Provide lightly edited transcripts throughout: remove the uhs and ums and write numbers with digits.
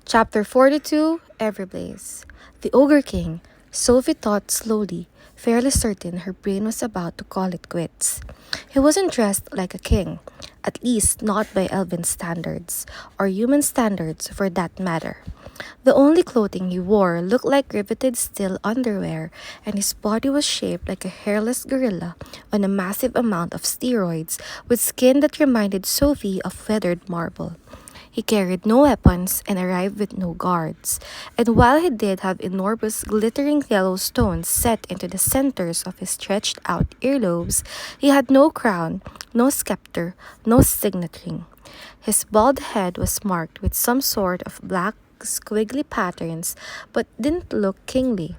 Chapter 42 Everblaze. The Ogre King. Sophie thought slowly, fairly certain her brain was about to call it quits. He wasn't dressed like a king, at least not by elven standards, or human standards for that matter. The only clothing he wore looked like riveted steel underwear, and his body was shaped like a hairless gorilla on a massive amount of steroids with skin that reminded Sophie of weathered marble. He carried no weapons and arrived with no guards. And while he did have enormous glittering yellow stones set into the centers of his stretched out earlobes, he had no crown, no scepter, no signet ring. His bald head was marked with some sort of black squiggly patterns, but didn't look kingly.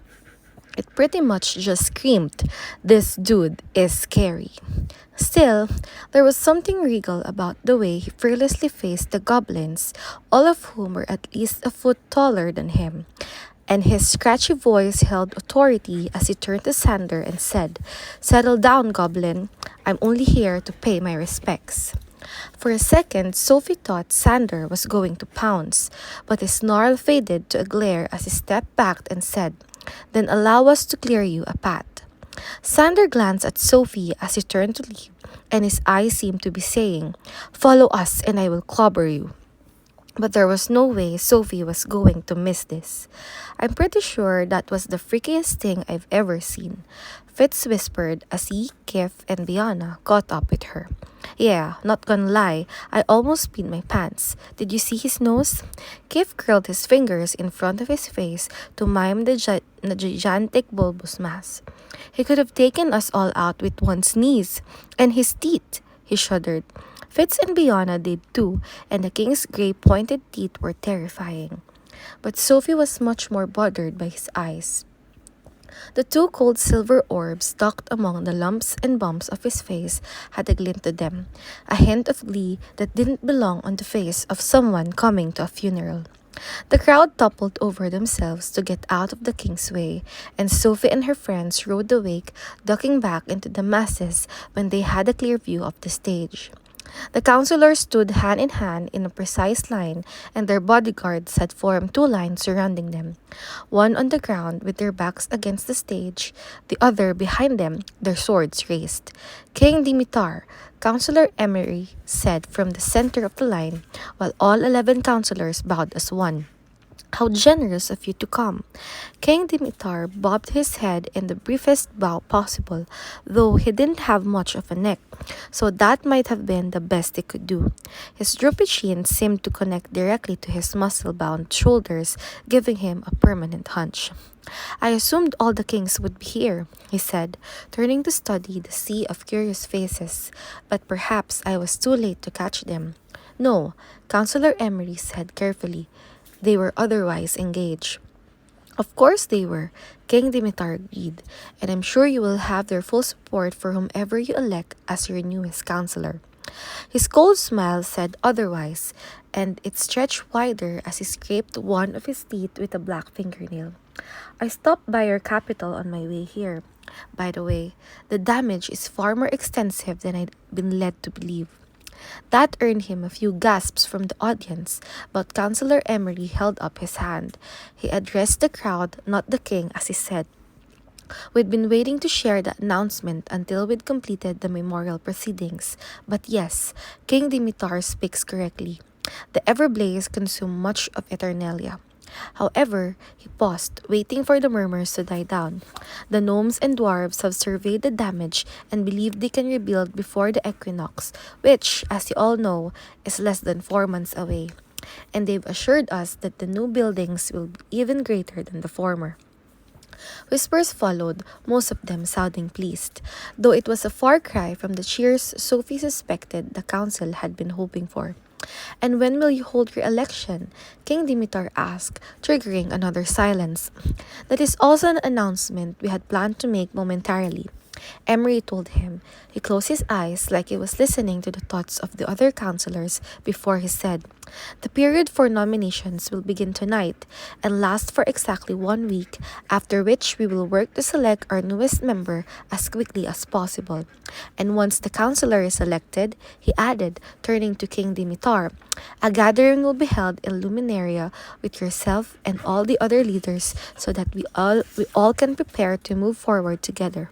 It pretty much just screamed, "This dude is scary." Still, there was something regal about the way he fearlessly faced the goblins, all of whom were at least a foot taller than him. And his scratchy voice held authority as he turned to Sander and said, "Settle down, goblin. I'm only here to pay my respects." For a second, Sophie thought Sander was going to pounce, but his snarl faded to a glare as he stepped back and said, "Then allow us to clear you a path." Sander glanced at Sophie as he turned to leave, and his eyes seemed to be saying, "Follow us and I will clobber you." But there was no way Sophie was going to miss this. "I'm pretty sure that was the freakiest thing I've ever seen," Fitz whispered as he, Kif, and Biana caught up with her. "Yeah, not gonna lie, I almost peed my pants. Did you see his nose?" Kif curled his fingers in front of his face to mime the gigantic bulbous mass. "He could have taken us all out with one sneeze. And his teeth," he shuddered. Fitz and Biana did too, and the king's gray pointed teeth were terrifying. But Sophie was much more bothered by his eyes. The two cold silver orbs tucked among the lumps and bumps of his face had a glint to them, a hint of glee that didn't belong on the face of someone coming to a funeral. The crowd toppled over themselves to get out of the king's way, and Sophie and her friends rode the wake, ducking back into the masses when they had a clear view of the stage. The councillors stood hand in hand in a precise line, and their bodyguards had formed two lines surrounding them, one on the ground with their backs against the stage, the other behind them, their swords raised. "King Dimitar," Councillor Emery said from the center of the line, while all 11 councillors bowed as one. "How generous of you to come." King Dimitar bobbed his head in the briefest bow possible, though he didn't have much of a neck, so that might have been the best he could do. His droopy chin seemed to connect directly to his muscle-bound shoulders, giving him a permanent hunch. "I assumed all the kings would be here," he said, turning to study the sea of curious faces, "but perhaps I was too late to catch them." "No," Councillor Emery said carefully. "They were otherwise engaged." "Of course they were," King Dimitar agreed, "and I'm sure you will have their full support for whomever you elect as your newest counselor." His cold smile said otherwise, and it stretched wider as he scraped one of his teeth with a black fingernail. "I stopped by your capital on my way here. By the way, the damage is far more extensive than I'd been led to believe." That earned him a few gasps from the audience, but Councillor Emery held up his hand. He addressed the crowd, not the king, as he said, "We'd been waiting to share the announcement until we'd completed the memorial proceedings. But yes, King Dimitar speaks correctly. The Everblaze consumed much of Eternalia." However, he paused, waiting for the murmurs to die down. "The gnomes and dwarves have surveyed the damage and believe they can rebuild before the equinox, which, as you all know, is less than 4 months away. And they've assured us that the new buildings will be even greater than the former." Whispers followed, most of them sounding pleased, though it was a far cry from the cheers Sophie suspected the council had been hoping for. "And when will you hold your election?" King Dimitar asked, triggering another silence. "That is also an announcement we had planned to make momentarily." Emery told him. He closed his eyes like he was listening to the thoughts of the other counselors before he said, "The period for nominations will begin tonight and last for exactly 1 week, after which we will work to select our newest member as quickly as possible. And once the counselor is elected," he added, turning to King Dimitar, "a gathering will be held in Luminaria with yourself and all the other leaders so that we all can prepare to move forward together."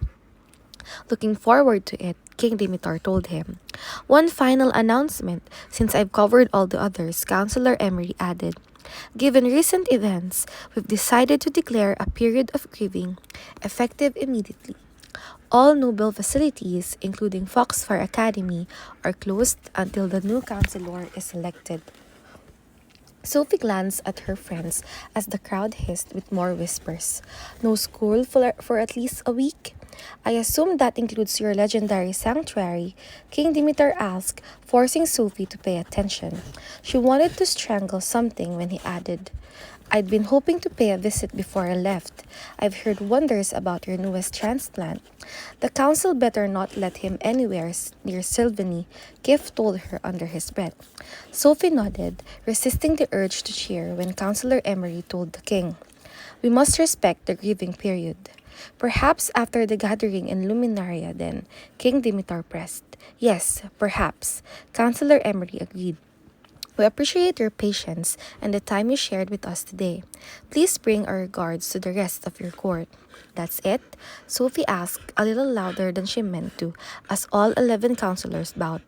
Looking forward to it, King Dimitar told him. "One final announcement, since I've covered all the others," Counselor Emery added. "Given recent events, we've decided to declare a period of grieving, effective immediately. All Nobel facilities, including Foxfire Academy, are closed until the new counselor is elected." Sophie glanced at her friends as the crowd hissed with more whispers. "No school for at least a week?" "I assume that includes your legendary sanctuary," King Dimitar asked, forcing Sophie to pay attention. She wanted to strangle something when he added, "I'd been hoping to pay a visit before I left. I've heard wonders about your newest transplant." "The council better not let him anywhere near Sylvanie," Kif told her under his breath. Sophie nodded, resisting the urge to cheer when Councillor Emery told the king, "We must respect the grieving period." "Perhaps after the gathering in Luminaria, then," King Dimitar pressed. "Yes, perhaps," Councillor Emery agreed. "We appreciate your patience and the time you shared with us today. Please bring our regards to the rest of your court." "That's it?" Sophie asked, a little louder than she meant to, as all 11 counselors bowed.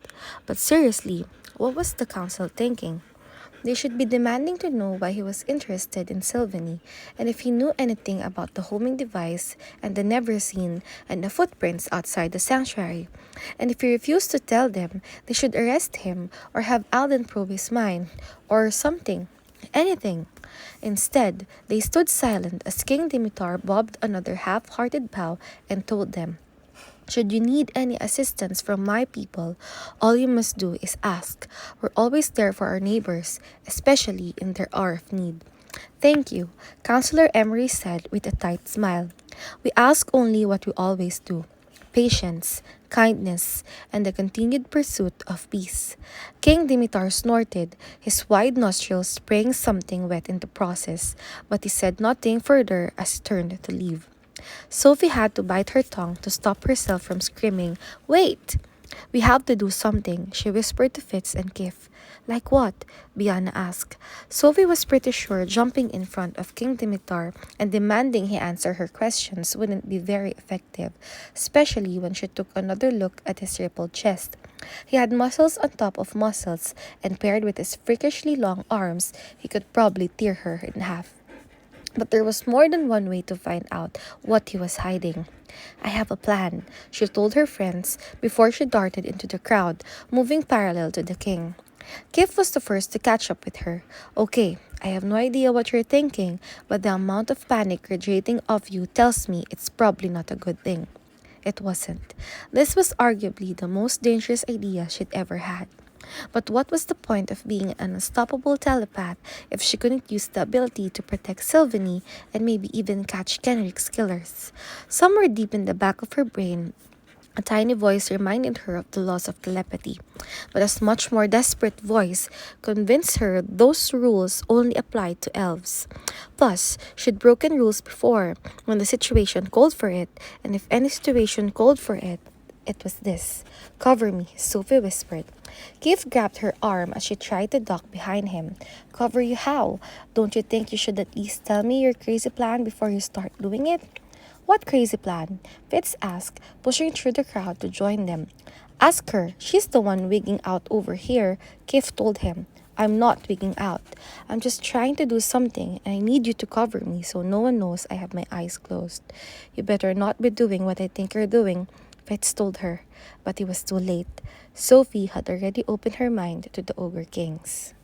But seriously, what was the council thinking? They should be demanding to know why he was interested in Sylvanie, and if he knew anything about the homing device and the never seen and the footprints outside the sanctuary. And if he refused to tell them, they should arrest him or have Alden probe his mind, or something. Anything. Instead, they stood silent as King Dimitar bobbed another half-hearted bow and told them, "Should you need any assistance from my people, all you must do is ask. We're always there for our neighbors, especially in their hour of need." "Thank you," Councillor Emery said with a tight smile. "We ask only what we always do: patience, kindness, and the continued pursuit of peace." King Dimitar snorted, his wide nostrils spraying something wet in the process, but he said nothing further as he turned to leave. Sophie had to bite her tongue to stop herself from screaming, "Wait! We have to do something," she whispered to Fitz and Kif. "Like what?" Biana asked. Sophie was pretty sure jumping in front of King Dimitar and demanding he answer her questions wouldn't be very effective, especially when she took another look at his rippled chest. He had muscles on top of muscles, and paired with his freakishly long arms, he could probably tear her in half. But there was more than one way to find out what he was hiding. "I have a plan," she told her friends before she darted into the crowd, moving parallel to the king. Kif was the first to catch up with her. "Okay, I have no idea what you're thinking, but the amount of panic radiating off you tells me it's probably not a good thing." It wasn't. This was arguably the most dangerous idea she'd ever had. But what was the point of being an unstoppable telepath if she couldn't use the ability to protect Sylvanie and maybe even catch Kenric's killers? Somewhere deep in the back of her brain, a tiny voice reminded her of the loss of telepathy, but a much more desperate voice convinced her those rules only applied to elves. Plus, she'd broken rules before, when the situation called for it, and if any situation called for it, it was this. "Cover me," Sophie whispered. Keith grabbed her arm as she tried to duck behind him. "Cover you how? Don't you think you should at least tell me your crazy plan before you start doing it?" "What crazy plan?" Fitz asked, pushing through the crowd to join them. "Ask her. She's the one wigging out over here," Keith told him. "I'm not wigging out. I'm just trying to do something, and I need you to cover me so no one knows I have my eyes closed." "You better not be doing what I think you're doing," Fitz told her, but it was too late. Sophie had already opened her mind to the Ogre Kings.